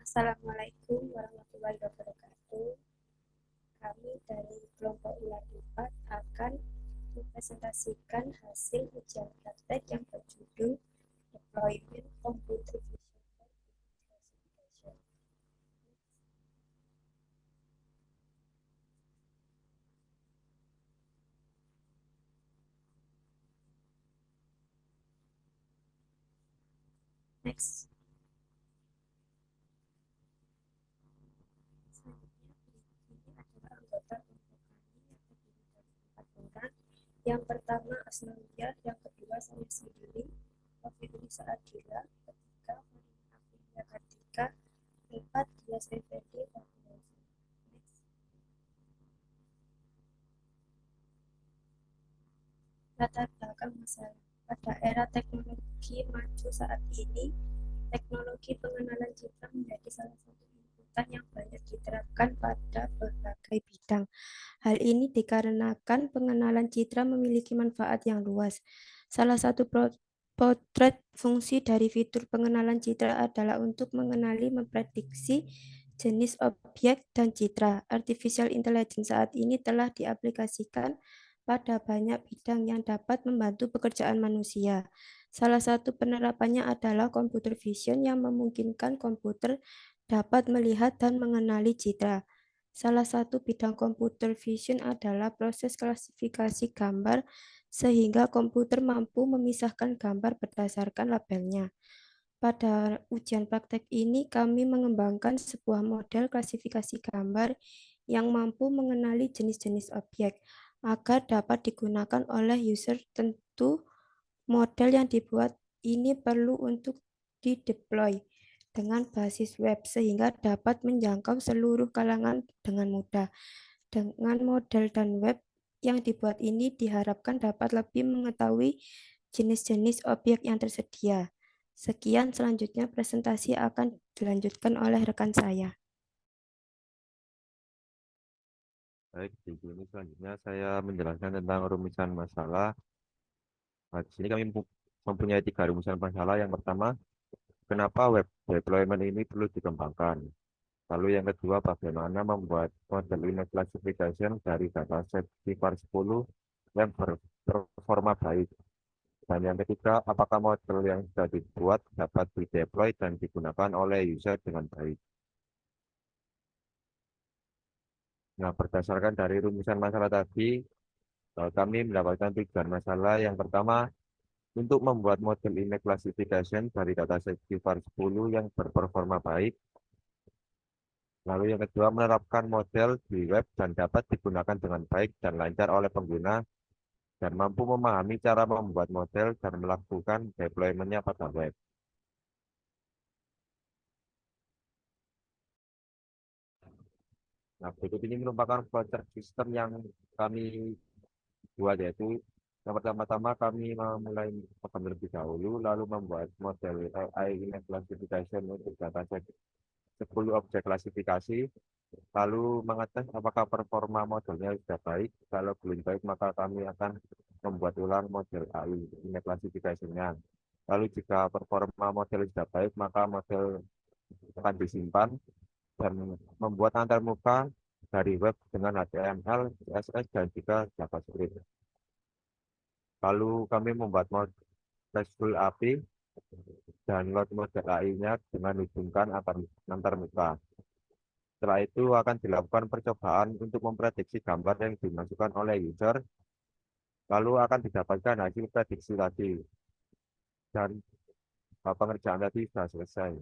Assalamualaikum warahmatullahi wabarakatuh. Kami dari kelompok ular 4 akan mempresentasikan hasil ujian praktek yang berjudul Deployment Computer Vision Classification. Next. Yang pertama Asnawiya, yang kedua saya sendiri, Wafiquli Saadila, ketiga Afilia Kartika, keempat Dias Effendi, dan latar belakang masalah. Pada era teknologi maju saat ini, teknologi pengenalan citra menjadi salah satu inputan yang banyak diterapkan pada berbagai bidang. Hal ini dikarenakan pengenalan citra memiliki manfaat yang luas. Salah satu potret fungsi dari fitur pengenalan citra adalah untuk mengenali, memprediksi jenis objek dan citra. Artificial intelligence saat ini telah diaplikasikan pada banyak bidang yang dapat membantu pekerjaan manusia. Salah satu penerapannya adalah computer vision yang memungkinkan komputer dapat melihat dan mengenali citra. Salah satu bidang computer vision adalah proses klasifikasi gambar sehingga komputer mampu memisahkan gambar berdasarkan labelnya. Pada ujian praktek ini, kami mengembangkan sebuah model klasifikasi gambar yang mampu mengenali jenis-jenis objek agar dapat digunakan oleh user. Tentu, model yang dibuat ini perlu untuk dideploy dengan basis web sehingga dapat menjangkau seluruh kalangan dengan mudah. Dengan model dan web yang dibuat ini diharapkan dapat lebih mengetahui jenis-jenis objek yang tersedia. Sekian, selanjutnya presentasi akan dilanjutkan oleh rekan saya. Baik, di sini selanjutnya saya menjelaskan tentang rumisan masalah. Nah, di sini kami mempunyai 3 rumusan masalah. Yang pertama, kenapa web deployment ini perlu dikembangkan? Lalu yang kedua, bagaimana membuat model image classification dari dataset CIFAR 10 yang berperforma baik? Dan yang ketiga, apakah model yang sudah dibuat dapat dideploy dan digunakan oleh user dengan baik? Nah, berdasarkan dari rumusan masalah tadi, kami mendapatkan 3 masalah. Yang pertama, untuk membuat model image classification dari dataset CIFAR 10 yang berperforma baik. Lalu yang kedua, menerapkan model di web dan dapat digunakan dengan baik dan lancar oleh pengguna dan mampu memahami cara membuat model dan melakukan deployment-nya pada web. Nah, berikut ini merupakan flowchart sistem yang kami buat, yaitu yang pertama-tama kami memulai program terlebih dahulu, lalu membuat model AI image classification untuk dataset 10 objek klasifikasi, lalu mengetes apakah performa modelnya sudah baik. Kalau belum baik, maka kami akan membuat ulang model AI image classification-nya. Lalu jika performa model sudah baik, maka model akan disimpan dan membuat antarmuka dari web dengan HTML, CSS, dan juga JavaScript. Lalu kami membuat model RESTful API dan load model AI-nya dengan hubungkan antarmuka. Setelah itu akan dilakukan percobaan untuk memprediksi gambar yang dimasukkan oleh user, lalu akan didapatkan hasil prediksi tadi, dan pengerjaan tadi sudah selesai.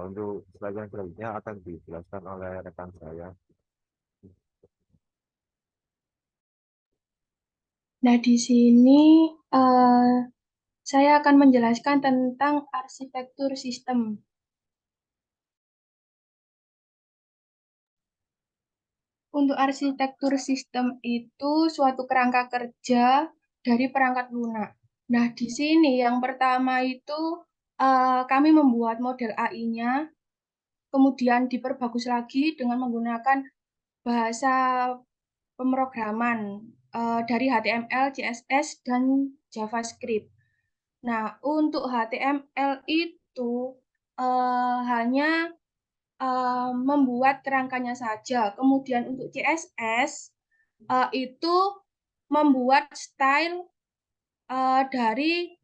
Untuk slide yang selanjutnya akan dijelaskan oleh rekan saya. Nah, di sini saya akan menjelaskan tentang arsitektur sistem. Untuk arsitektur sistem itu suatu kerangka kerja dari perangkat lunak. Nah, di sini yang pertama itu kami membuat model AI-nya, kemudian diperbagus lagi dengan menggunakan bahasa pemrograman dari HTML, CSS, dan JavaScript. Nah, untuk HTML itu hanya membuat kerangkanya saja. Kemudian untuk CSS itu membuat style dari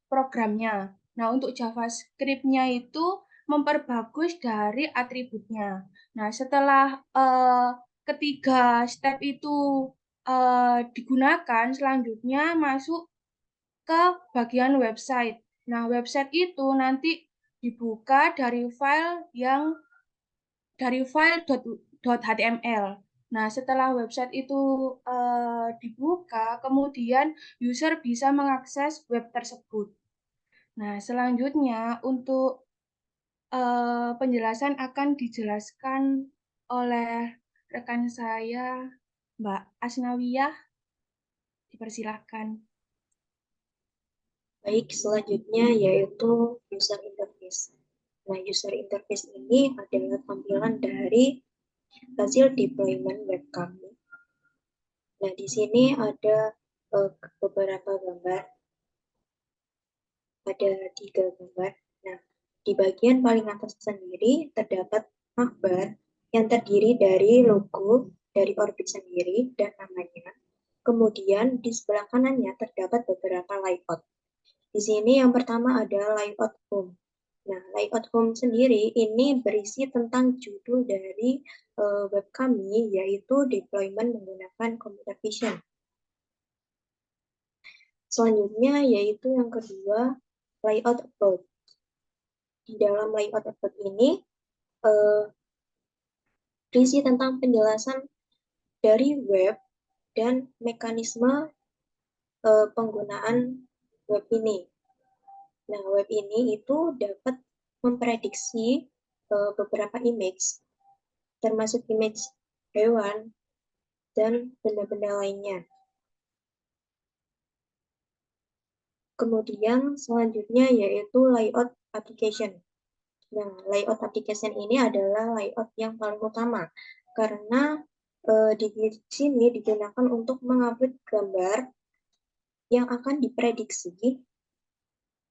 programnya. Nah, untuk JavaScript-nya itu memperbagus dari atributnya. Nah, setelah ketiga step itu digunakan, selanjutnya masuk ke bagian website. Nah, website itu nanti dibuka dari file .html. Nah, setelah website itu dibuka, kemudian user bisa mengakses web tersebut. Nah, selanjutnya untuk penjelasan akan dijelaskan oleh rekan saya, Mbak Asnawiyah. Dipersilahkan. Baik, selanjutnya yaitu user interface. Nah, user interface ini adalah tampilan dari hasil deployment web kami. Nah, di sini ada beberapa gambar, ada 3 gambar. Nah, di bagian paling atas sendiri terdapat navbar yang terdiri dari logo, dari Orbit sendiri, dan namanya. Kemudian di sebelah kanannya terdapat beberapa layout. Di sini yang pertama ada layout home. Nah, layout home sendiri ini berisi tentang judul dari web kami, yaitu deployment menggunakan computer vision. Selanjutnya yaitu yang kedua, layout about. Di dalam layout about ini berisi tentang penjelasan dari web dan mekanisme penggunaan web ini. Nah, web ini itu dapat memprediksi beberapa image, termasuk image hewan dan benda-benda lainnya. Kemudian selanjutnya yaitu layout application. Nah, layout application ini adalah layout yang paling utama karena di sini digunakan untuk mengupload gambar yang akan diprediksi.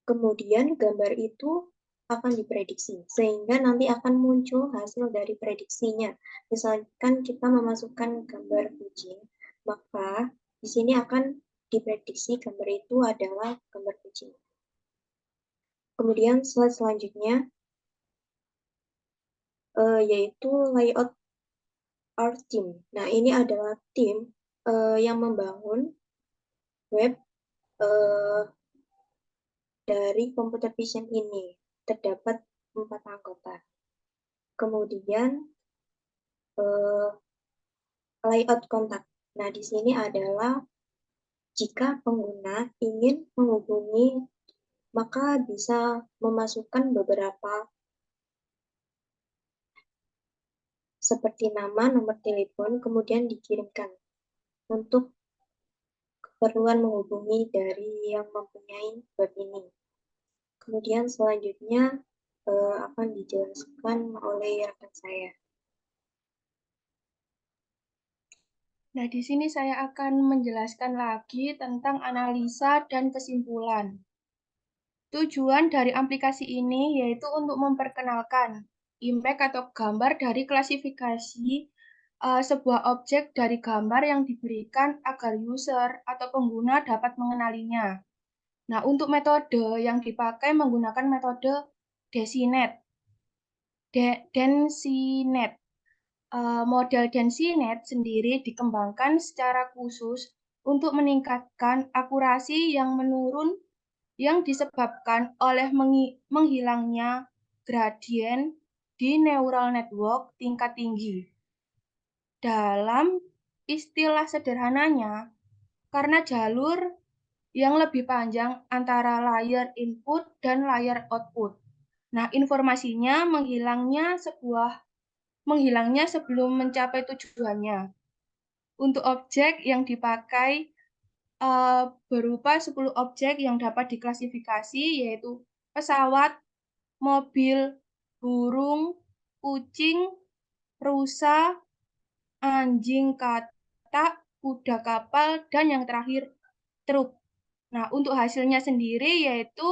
Kemudian gambar itu akan diprediksi sehingga nanti akan muncul hasil dari prediksinya. Misalkan kita memasukkan gambar kucing, maka di sini akan diprediksi gambar itu adalah gambar kucing. Kemudian slide selanjutnya yaitu layout our team. Nah, ini adalah tim yang membangun web dari computer vision ini. Terdapat 4 anggota. Kemudian layout kontak. Nah, di sini adalah jika pengguna ingin menghubungi, maka bisa memasukkan beberapa seperti nama, nomor telepon, kemudian dikirimkan untuk keperluan menghubungi dari yang mempunyai web ini. Kemudian selanjutnya akan dijelaskan oleh rekan saya. Nah, di sini saya akan menjelaskan lagi tentang analisa dan kesimpulan. Tujuan dari aplikasi ini yaitu untuk memperkenalkan impact atau gambar dari klasifikasi sebuah objek dari gambar yang diberikan agar user atau pengguna dapat mengenalinya. Nah, untuk metode yang dipakai menggunakan metode DesiNet. DensiNet. Model DensiNet sendiri dikembangkan secara khusus untuk meningkatkan akurasi yang menurun yang disebabkan oleh menghilangnya gradien di neural network tingkat tinggi. Dalam istilah sederhananya, karena jalur yang lebih panjang antara layer input dan layer output. Nah, informasinya menghilangnya sebelum mencapai tujuannya. Untuk objek yang dipakai berupa 10 objek yang dapat diklasifikasi, yaitu pesawat, mobil, burung, kucing, rusa, anjing katak, kuda kapal, dan yang terakhir truk. Nah, untuk hasilnya sendiri yaitu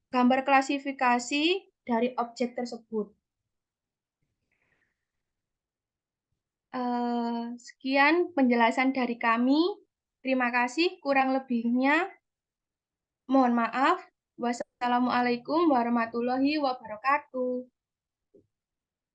gambar klasifikasi dari objek tersebut. Sekian penjelasan dari kami. Terima kasih. Kurang lebihnya, mohon maaf. Wassalamualaikum warahmatullahi wabarakatuh.